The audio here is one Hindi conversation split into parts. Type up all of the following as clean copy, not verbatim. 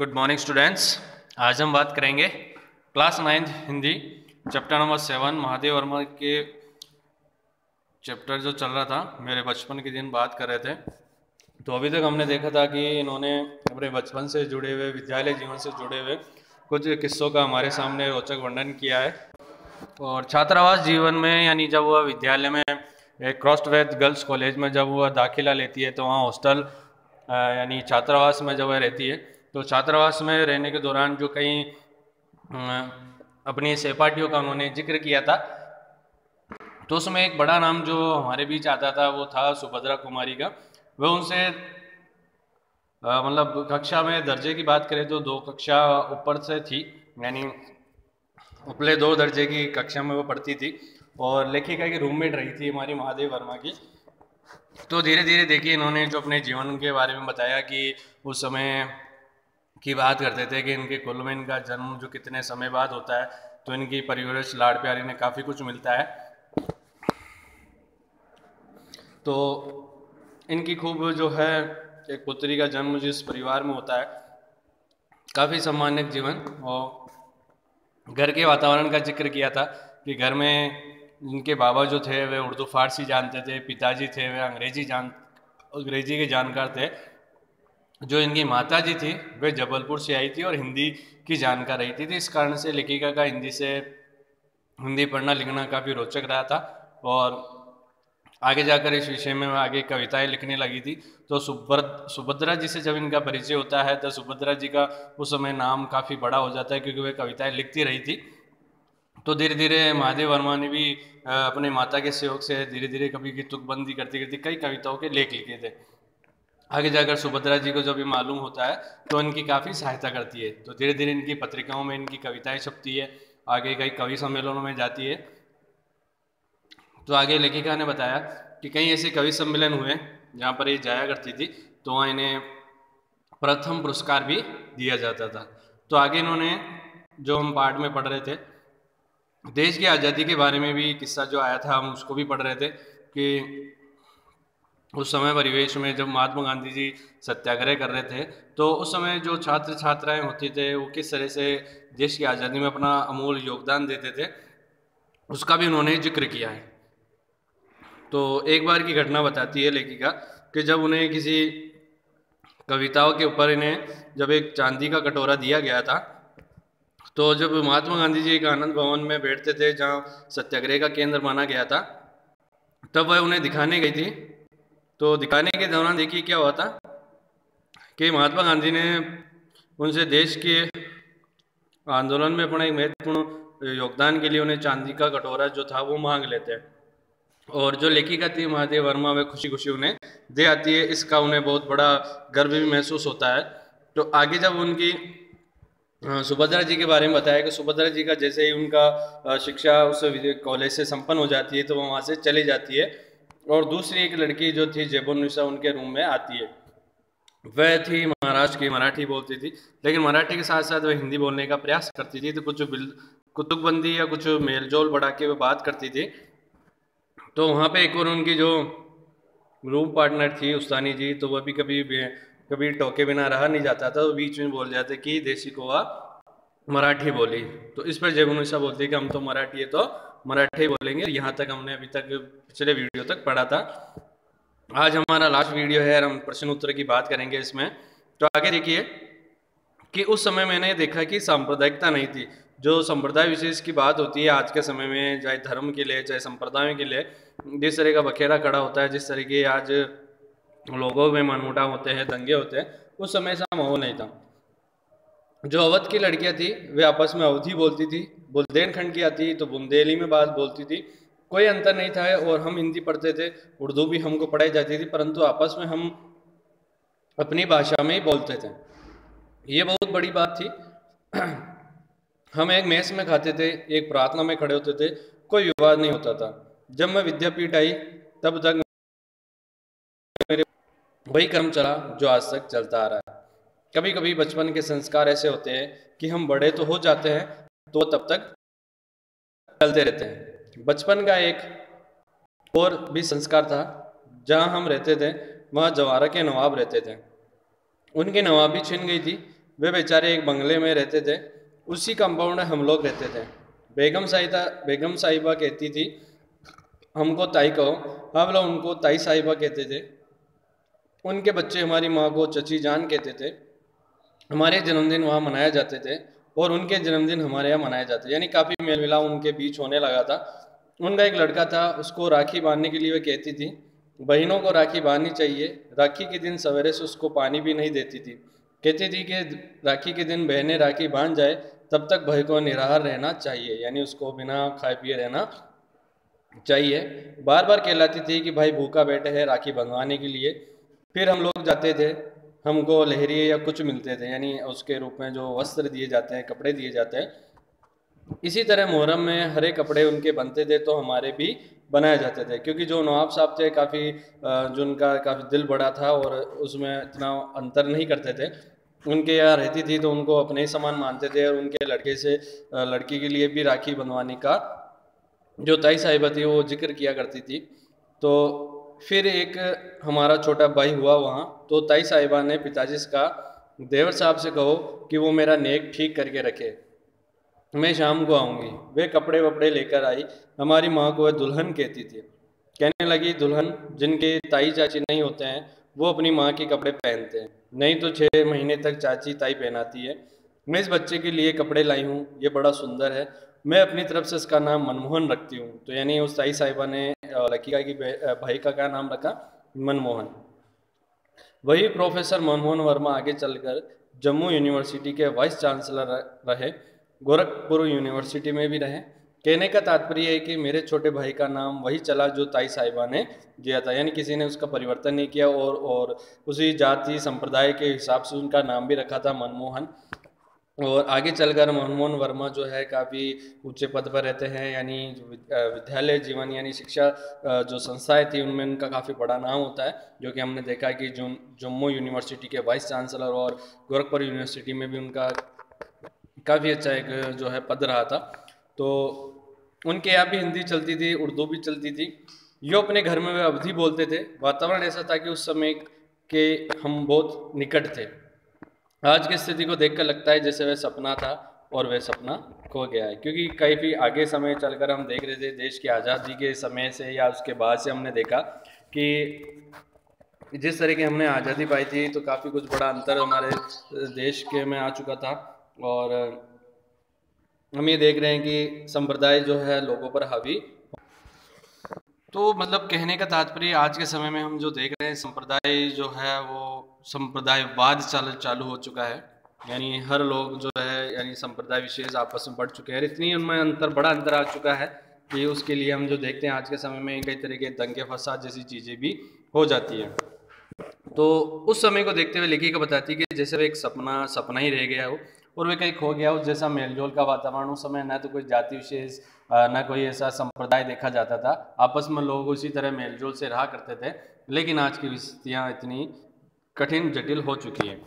Good morning students. आज हम बात करेंगे class 9 Hindi chapter number 7 Mahadev Verma के चैप्टर जो चल रहा था। मेरे बचपन के दिन बात कर रहे थे। तो अभी तक हमने देखा था कि इन्होंने अपने बचपन से जुड़े हुए विद्यालय जीवन से जुड़े हुए कुछ किस्सों का हमारे सामने रोचक वर्णन किया है। और छात्रावास जीवन में यानी जब वह विद्यालय में एक क्रॉस्टवेथ गर्ल्स कॉलेज में जब वह दाखिला लेती है तो वहाँ हॉस्टल यानी छात्रावास में जब वह रहती है तो छात्रावास में रहने के दौरान जो कई अपनी सहपाठियों का उन्होंने जिक्र किया था। तो उसमें एक बड़ा नाम जो हमारे बीच आता था वो था सुभद्रा कुमारी का। वह उनसे मतलब कक्षा में दर्जे की बात करें तो 2 कक्षा ऊपर से थी, यानी उपले 2 दर्जे की कक्षा में वो पढ़ती थी और लेखिका की रूममेट रही थी हमारी महादेव वर्मा की। तो धीरे धीरे देखिए इन्होंने जो अपने जीवन के बारे में बताया कि उस समय की बात करते थे कि इनके कुल में इनका जन्म जो कितने समय बाद होता है तो इनकी परवरिश लाड़ प्यार इन्हें काफ़ी कुछ मिलता है। तो इनकी खूब जो है एक पुत्री का जन्म जिस परिवार में होता है काफ़ी सम्मानित जीवन। और घर के वातावरण का जिक्र किया था कि घर में इनके बाबा जो थे वे उर्दू फारसी जानते थे, पिताजी थे वे अंग्रेजी के जानकार थे। जो इनकी माता जी थी वे जबलपुर से आई थी और हिंदी की जानकार रही थी। इस कारण से लेखिका का हिंदी पढ़ना लिखना काफ़ी रोचक रहा था और आगे जाकर इस विषय में आगे कविताएं लिखने लगी थी। तो सुभद्रा जी से जब इनका परिचय होता है तो सुभद्रा जी का उस समय नाम काफ़ी बड़ा हो जाता है क्योंकि वे कविताएं लिखती रही थी। तो धीरे धीरे महादेव वर्मा ने भी अपने माता के सहयोग से धीरे धीरे कभी की तुकबंदी करते करते कई कविताओं के लेख लिखे थे। आगे जाकर सुभद्रा जी को जब ये मालूम होता है तो इनकी काफ़ी सहायता करती है। तो धीरे धीरे इनकी पत्रिकाओं में इनकी कविताएं छपती है, आगे कई कवि सम्मेलनों में जाती है। तो आगे लेखिका ने बताया कि कई ऐसे कवि सम्मेलन हुए जहाँ पर ये जाया करती थी तो वहाँ इन्हें प्रथम पुरस्कार भी दिया जाता था। तो आगे इन्होंने जो हम पाठ में पढ़ रहे थे देश की आज़ादी के बारे में भी किस्सा जो आया था हम उसको भी पढ़ रहे थे कि उस समय परिवेश में जब महात्मा गांधी जी सत्याग्रह कर रहे थे तो उस समय जो छात्र छात्राएं होते थे वो किस तरह से देश की आज़ादी में अपना अमूल्य योगदान देते थे उसका भी उन्होंने जिक्र किया है। तो एक बार की घटना बताती है लेखिका कि जब उन्हें किसी कविताओं के ऊपर इन्हें जब एक चांदी का कटोरा दिया गया था तो जब महात्मा गांधी जी एक आनंद भवन में बैठते थे जहाँ सत्याग्रह का केंद्र माना गया था तब वह उन्हें दिखाने गई थी। तो दिखाने के दौरान देखिए क्या हुआ था कि महात्मा गांधी ने उनसे देश के आंदोलन में अपना एक महत्वपूर्ण योगदान के लिए उन्हें चांदी का कटोरा जो था वो मांग लेते हैं और जो लेखिका थी महादेव वर्मा वे खुशी खुशी उन्हें दे आती है। इसका उन्हें बहुत बड़ा गर्व भी महसूस होता है। तो आगे जब उनकी सुभद्रा जी के बारे में बताया कि सुभद्रा जी का जैसे ही उनका शिक्षा उस कॉलेज से संपन्न हो जाती है तो वो वहाँ से चली जाती है और दूसरी एक लड़की जो थी जेबुन्निसा उनके रूम में आती है। वह थी महाराष्ट्र की, मराठी बोलती थी लेकिन मराठी के साथ साथ वह हिंदी बोलने का प्रयास करती थी। तो कुछ कुतुकबंदी या कुछ मेलजोल बढ़ा के वह बात करती थी। तो वहाँ पे एक और उनकी जो रूम पार्टनर थी उस्तानी जी तो वह भी कभी टोके बिना रहा नहीं जाता था तो बीच में बोल जाते कि देसी कोवा मराठी बोली। तो इस पर जेबुन्निसा बोलती कि हम तो मराठी है तो मराठी बोलेंगे। यहाँ तक हमने अभी तक पिछले वीडियो तक पढ़ा था। आज हमारा लास्ट वीडियो है और हम प्रश्न उत्तर की बात करेंगे इसमें। तो आगे देखिए कि उस समय मैंने देखा कि सांप्रदायिकता नहीं थी। जो संप्रदाय विशेष की बात होती है आज के समय में चाहे धर्म के लिए चाहे संप्रदायों के लिए जिस तरह का बखेड़ा खड़ा होता है, जिस तरह के आज लोगों में मनमुटाव होते हैं, दंगे होते हैं, उस समय ऐसा माहौल नहीं था। जो अवध की लड़कियां थी वे आपस में अवधी बोलती थी, बुंदेलखंड की आती तो बुंदेली में बात बोलती थी। कोई अंतर नहीं था और हम हिंदी पढ़ते थे, उर्दू भी हमको पढ़ाई जाती थी परंतु आपस में हम अपनी भाषा में ही बोलते थे। ये बहुत बड़ी बात थी। हम एक मेस में खाते थे, एक प्रार्थना में खड़े होते थे, कोई विवाद नहीं होता था। जब मैं विद्यापीठ आई तब तक मेरे वही क्रम चला जो आज तक चलता आ रहा है। कभी कभी बचपन के संस्कार ऐसे होते हैं कि हम बड़े तो हो जाते हैं तो तब तक चलते रहते हैं। बचपन का एक और भी संस्कार था, जहाँ हम रहते थे वहाँ जवारा के नवाब रहते थे। उनकी नवाबी छिन गई थी। वे बेचारे एक बंगले में रहते थे, उसी कंपाउंड में हम लोग रहते थे। बेगम साहिबा कहती थी हमको ताई कहो, हम लोग उनको ताई साहिबा कहते थे। उनके बच्चे हमारी माँ को चची जान कहते थे। हमारे जन्मदिन वहाँ मनाए जाते थे और उनके जन्मदिन हमारे यहाँ मनाए जाते, यानी काफ़ी मेल मिलाप उनके बीच होने लगा था। उनका एक लड़का था, उसको राखी बांधने के लिए वे कहती थी बहनों को राखी बांधनी चाहिए। राखी के दिन सवेरे से उसको पानी भी नहीं देती थी, कहती थी कि राखी के दिन बहनें राखी बांध जाए तब तक भाई को निराहार रहना चाहिए, यानी उसको बिना खाए पिए रहना चाहिए। बार बार कहलाती थी कि भाई भूखा बैठे है राखी बंधवाने के लिए। फिर हम लोग जाते थे, हमको लहरिए या कुछ मिलते थे, यानी उसके रूप में जो वस्त्र दिए जाते हैं, कपड़े दिए जाते हैं। इसी तरह मुहर्रम में हरे कपड़े उनके बनते थे तो हमारे भी बनाए जाते थे, क्योंकि जो नवाब साहब थे काफ़ी जो उनका काफ़ी दिल बड़ा था और उसमें इतना अंतर नहीं करते थे। उनके यहाँ रहती थी तो उनको अपने ही समान मानते थे और उनके लड़के से लड़की के लिए भी राखी बंधवाने का जो ताई साहिबा थी वो जिक्र किया करती थी। तो फिर एक हमारा छोटा भाई हुआ वहाँ, तो ताई साहिबा ने पिताजी से कहा देवर साहब से कहो कि वो मेरा नेक ठीक करके रखे, मैं शाम को आऊँगी। वे कपड़े वपड़े लेकर आई। हमारी माँ को वह दुल्हन कहती थी। कहने लगी दुल्हन जिनके ताई चाची नहीं होते हैं वो अपनी माँ के कपड़े पहनते हैं, नहीं तो 6 महीने तक चाची ताई पहनाती है। मैं इस बच्चे के लिए कपड़े लाई हूँ, ये बड़ा सुंदर है, मैं अपनी तरफ से इसका नाम मनमोहन रखती हूँ। तो यानी उस ताई साहिबा ने लकीका की भाई का क्या नाम रखा, मनमोहन। वही प्रोफेसर मनमोहन वर्मा आगे चलकर जम्मू यूनिवर्सिटी के वाइस चांसलर रहे, गोरखपुर यूनिवर्सिटी में भी रहे। कहने का तात्पर्य है कि मेरे छोटे भाई का नाम वही चला जो ताई साहिबा ने दिया था, यानी किसी ने उसका परिवर्तन नहीं किया और उसी जाति संप्रदाय के हिसाब से उनका नाम भी रखा था मनमोहन। और आगे चलकर मनमोहन वर्मा जो है काफ़ी ऊंचे पद पर रहते हैं, यानी विद्यालय जीवन यानी शिक्षा जो संस्थाएं थी उनमें उनका काफ़ी बड़ा नाम होता है, जो कि हमने देखा कि जम्मू यूनिवर्सिटी के वाइस चांसलर और गोरखपुर यूनिवर्सिटी में भी उनका काफ़ी अच्छा एक जो है पद रहा था। तो उनके यहाँ भी हिंदी चलती थी, उर्दू भी चलती थी। यो अपने घर में वे अवधी बोलते थे। वातावरण ऐसा था कि उस समय के हम बहुत निकट थे। आज की स्थिति को देखकर लगता है जैसे वह सपना था और वह सपना खो गया है, क्योंकि काफ़ी आगे समय चलकर हम देख रहे थे देश की आज़ादी के समय से या उसके बाद से हमने देखा कि जिस तरह की हमने आज़ादी पाई थी तो काफ़ी कुछ बड़ा अंतर हमारे देश के में आ चुका था। और हम ये देख रहे हैं कि संप्रदाय जो है लोगों पर हावी। तो मतलब कहने का तात्पर्य आज के समय में हम जो देख रहे हैं संप्रदाय जो है वो संप्रदायवाद चालू हो चुका है, यानी हर लोग जो है यानी संप्रदाय विशेष आपस में बढ़ चुके हैं। इतनी उनमें बड़ा अंतर आ चुका है कि उसके लिए हम जो देखते हैं आज के समय में कई तरह के दंगे फसाद जैसी चीज़ें भी हो जाती हैं। तो उस समय को देखते हुए लेखिका बताती है कि जैसे वो एक सपना ही रह गया हो और वे कहीं खो गया हो। जैसा मेलजोल का वातावरण उस समय न तो कोई जाति विशेष न कोई ऐसा संप्रदाय देखा जाता था, आपस में लोग उसी तरह मेलजोल से रहा करते थे। लेकिन आज की स्थितियाँ इतनी कठिन जटिल हो चुकी है।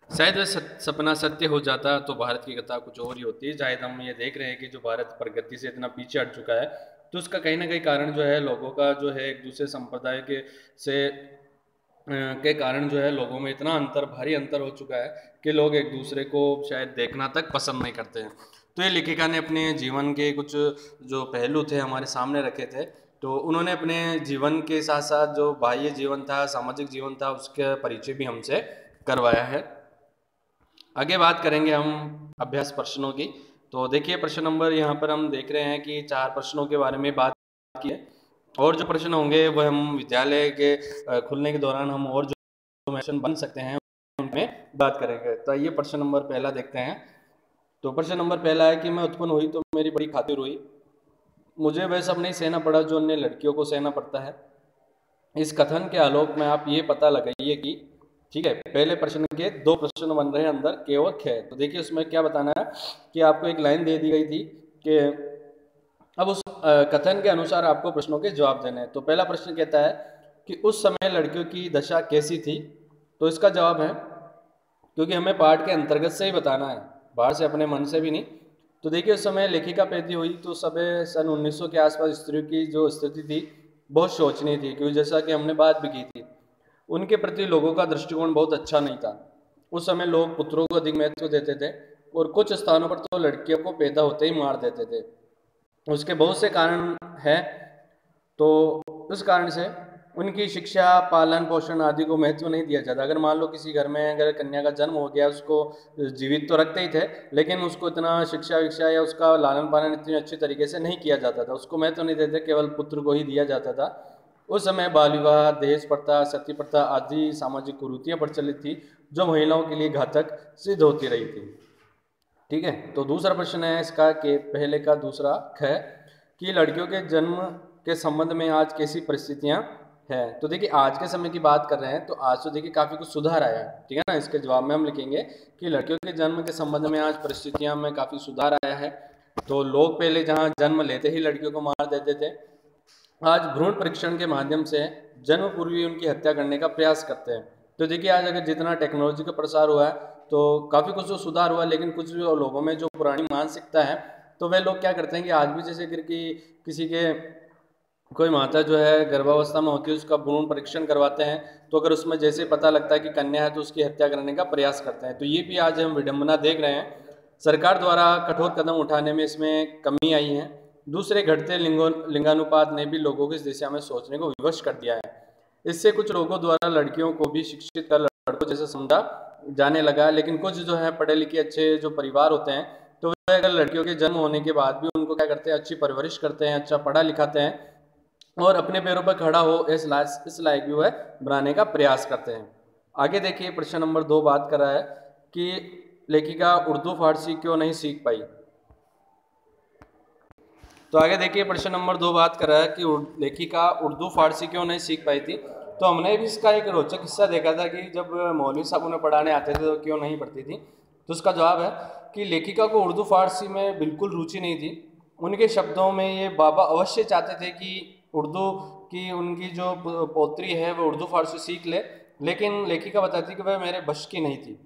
शायद वह सपना सत्य हो जाता तो भारत की कथा कुछ और ही होती। शायद हम ये देख रहे हैं कि जो भारत प्रगति से इतना पीछे हट चुका है तो उसका कहीं ना कहीं कारण जो है लोगों का जो है एक दूसरे संप्रदाय के कारण जो है लोगों में इतना भारी अंतर हो चुका है कि लोग एक दूसरे को शायद देखना तक पसंद नहीं करते हैं। तो ये लेखिका ने अपने जीवन के कुछ जो पहलू थे हमारे सामने रखे थे। तो उन्होंने अपने जीवन के साथ साथ जो बाह्य जीवन था, सामाजिक जीवन था, उसके परिचय भी हमसे करवाया है। आगे बात करेंगे हम अभ्यास प्रश्नों की। तो देखिए प्रश्न नंबर यहाँ पर हम देख रहे हैं कि 4 प्रश्नों के बारे में बात की है और जो प्रश्न होंगे वह हम विद्यालय के खुलने के दौरान हम और जो मिशन बन सकते हैं उनमें बात करेंगे। तो ये प्रश्न नंबर पहला देखते हैं। तो प्रश्न नंबर पहला है कि मैं उत्पन्न हुई तो मेरी बड़ी खातिर हुई, मुझे वह सब नहीं सहना पड़ा जो अन्य लड़कियों को सहना पड़ता है। इस कथन के आलोक में आप ये पता लगाइए कि ठीक है, पहले प्रश्न के 2 प्रश्न बन रहे हैं अंदर के और ख। तो देखिए उसमें क्या बताना है कि आपको एक लाइन दे दी गई थी कि अब उस कथन के अनुसार आपको प्रश्नों के जवाब देने हैं। तो पहला प्रश्न कहता है कि उस समय लड़कियों की दशा कैसी थी। तो इसका जवाब है, क्योंकि हमें पाठ के अंतर्गत से ही बताना है, बाहर से अपने मन से भी नहीं। तो देखिए उस समय लेखिका पैदा हुई तो समय सन 1900 के आसपास स्त्रियों की जो स्थिति थी बहुत शोचनीय थी, क्योंकि जैसा कि हमने बात भी की थी उनके प्रति लोगों का दृष्टिकोण बहुत अच्छा नहीं था। उस समय लोग पुत्रों को अधिक महत्व देते थे और कुछ स्थानों पर तो लड़कियों को पैदा होते ही मार देते थे। उसके बहुत से कारण हैं, तो उस कारण से उनकी शिक्षा, पालन पोषण आदि को महत्व नहीं दिया जाता। अगर मान लो किसी घर में अगर कन्या का जन्म हो गया, उसको जीवित तो रखते ही थे, लेकिन उसको इतना शिक्षा विक्षा या उसका लालन पालन इतनी अच्छी तरीके से नहीं किया जाता था, उसको महत्व नहीं देते, केवल पुत्र को ही दिया जाता था। उस समय बाल विवाह, दहेज प्रथा, सती प्रथा आदि सामाजिक कुरीतियाँ प्रचलित थी, जो महिलाओं के लिए घातक सिद्ध होती रही थी। ठीक है, तो दूसरा प्रश्न है इसका कि पहले का दूसरा है कि लड़कियों के जन्म के संबंध में आज कैसी परिस्थितियां हैं। तो देखिए, आज के समय की बात कर रहे हैं तो आज तो देखिए काफ़ी कुछ सुधार आया है। ठीक है ना, इसके जवाब में हम लिखेंगे कि लड़कियों के जन्म के संबंध में आज परिस्थितियां में काफ़ी सुधार आया है। तो लोग पहले जहां जन्म लेते ही लड़कियों को मार देते थे, आज भ्रूण परीक्षण के माध्यम से जन्म पूर्व ही उनकी हत्या करने का प्रयास करते हैं। तो देखिए, आज अगर जितना टेक्नोलॉजी का प्रसार हुआ है तो काफ़ी कुछ तो सुधार हुआ, लेकिन कुछ लोगों में जो पुरानी मानसिकता है, तो वे लोग क्या करते हैं कि आज भी जैसे कि किसी के कोई माता जो है गर्भावस्था में होती है, उसका भ्रूण परीक्षण करवाते हैं, तो अगर उसमें जैसे पता लगता है कि कन्या है तो उसकी हत्या करने का प्रयास करते हैं। तो ये भी आज हम विडंबना देख रहे हैं। सरकार द्वारा कठोर कदम उठाने में इसमें कमी आई है। दूसरे घटते लिंगानुपात ने भी लोगों को इस दिशा में सोचने को विवश कर दिया है। इससे कुछ लोगों द्वारा लड़कियों को भी शिक्षित कर लड़कों जैसे समझा जाने लगा, लेकिन कुछ जो है पढ़े लिखे अच्छे जो परिवार होते हैं, तो वे अगर लड़कियों के जन्म होने के बाद भी उनको क्या करते हैं, अच्छी परवरिश करते हैं, अच्छा पढ़ा लिखाते हैं और अपने पैरों पर खड़ा हो इस लायक भी वह बनाने का प्रयास करते हैं। आगे देखिए, प्रश्न नंबर 2 बात कर रहा है कि लेखिका उर्दू फारसी क्यों नहीं सीख पाई। तो आगे देखिए, प्रश्न नंबर 2 बात कर रहा है कि लेखिका उर्दू फारसी क्यों नहीं सीख पाई थी। तो हमने भी इसका एक रोचक हिस्सा देखा था कि जब मौलवी साहब उन्हें पढ़ाने आते थे तो क्यों नहीं पढ़ती थी। तो उसका जवाब है कि लेखिका को उर्दू फारसी में बिल्कुल रुचि नहीं थी। उनके शब्दों में ये बाबा अवश्य चाहते थे कि उर्दू की उनकी जो पौत्री है वह उर्दू फारसी सीख ले, लेकिन लेखिका बताती कि वह मेरे बश की नहीं थी।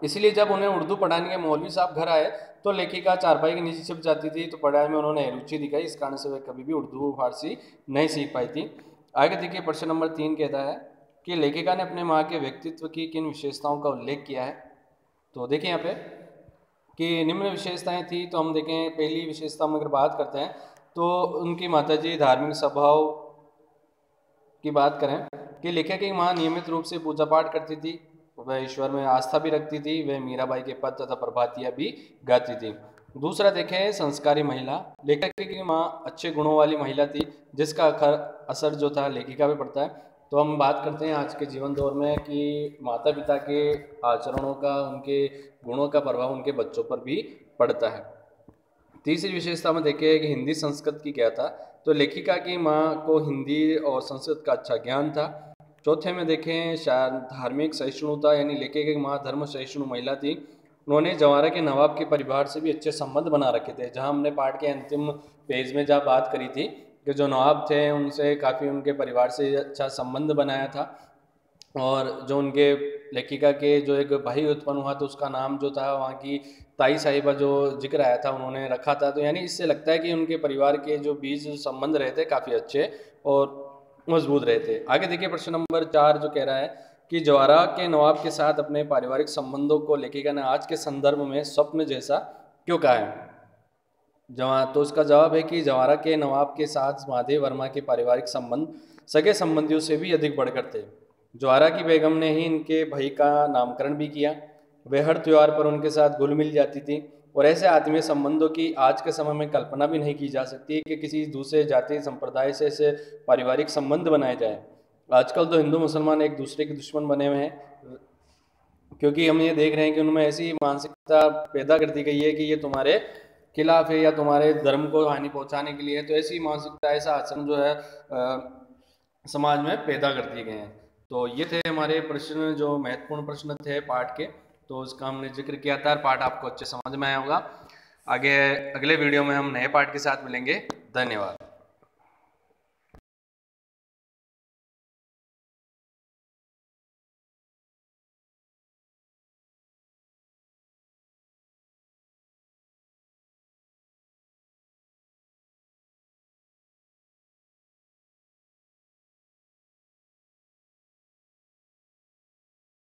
इसलिए जब उन्हें उर्दू पढ़ाने के मौलवी साहब घर आए तो लेखिका चारपाई के नीचे छिप जाती थी, तो पढ़ाई में उन्होंने रुचि दिखाई, इस कारण से वे कभी भी उर्दू फारसी नहीं सीख पाई थी। आगे देखिए, प्रश्न नंबर 3 कहता है कि लेखिका ने अपने माँ के व्यक्तित्व की किन विशेषताओं का उल्लेख किया है। तो देखिए यहाँ पे कि निम्न विशेषताएं थी। तो हम देखें, पहली विशेषता हम अगर बात करते हैं तो उनकी माताजी धार्मिक स्वभाव की बात करें कि लेखिका की माँ नियमित रूप से पूजा पाठ करती थी, वह ईश्वर में आस्था भी रखती थी, वह मीराबाई के पद तथा प्रभातियाँ भी गाती थी। दूसरा देखें, संस्कारी महिला। लेखिका की माँ अच्छे गुणों वाली महिला थी, जिसका असर जो था लेखिका पे पड़ता है। तो हम बात करते हैं आज के जीवन दौर में कि माता पिता के आचरणों का, उनके गुणों का प्रभाव उनके बच्चों पर भी पड़ता है। तीसरी विशेषता में देखें कि हिंदी संस्कृत की क्या था। तो लेखिका की माँ को हिंदी और संस्कृत का अच्छा ज्ञान था। चौथे में देखें धार्मिक सहिष्णुता, यानी लेखिका की माँ धर्म सहिष्णु महिला थी। उन्होंने जवारा के नवाब के परिवार से भी अच्छे संबंध बना रखे थे। जहाँ हमने पाठ के अंतिम पेज में जहाँ बात करी थी कि जो नवाब थे उनसे काफ़ी उनके परिवार से अच्छा संबंध बनाया था, और जो उनके लेखिका के जो एक भाई उत्पन्न हुआ तो उसका नाम जो था वहाँ की ताई साहिबा जो जिक्र आया था उन्होंने रखा था। तो यानी इससे लगता है कि उनके परिवार के जो बीच संबंध रहे थे काफ़ी अच्छे और मजबूत रहे थे। आगे देखिए, प्रश्न नंबर 4 जो कह रहा है कि जवारा के नवाब के साथ अपने पारिवारिक संबंधों को लेखिका ने आज के संदर्भ में स्वप्न जैसा क्यों कहा है। तो इसका जवाब है कि जवारा के नवाब के साथ महादेव वर्मा के पारिवारिक संबंध सगे संबंधियों से भी अधिक बढ़कर थे। जवारा की बेगम ने ही इनके भाई का नामकरण भी किया। वे हर त्यौहार पर उनके साथ घुल मिल जाती थी, और ऐसे आत्मीय संबंधों की आज के समय में कल्पना भी नहीं की जा सकती कि किसी दूसरे जाति संप्रदाय से ऐसे पारिवारिक संबंध बनाए जाए। आजकल तो हिंदू मुसलमान एक दूसरे के दुश्मन बने हुए हैं, क्योंकि हम ये देख रहे हैं कि उनमें ऐसी मानसिकता पैदा कर दी गई है कि ये तुम्हारे खिलाफ है या तुम्हारे धर्म को हानि पहुंचाने के लिए है। तो ऐसी मानसिकता, ऐसा आचरण जो है समाज में पैदा कर दिए गए हैं। तो ये थे हमारे प्रश्न, जो महत्वपूर्ण प्रश्न थे पाठ के, तो उसका हमने जिक्र किया था। पाठ आपको अच्छे समझ में आया होगा। आगे अगले वीडियो में हम नए पाठ के साथ मिलेंगे। धन्यवाद।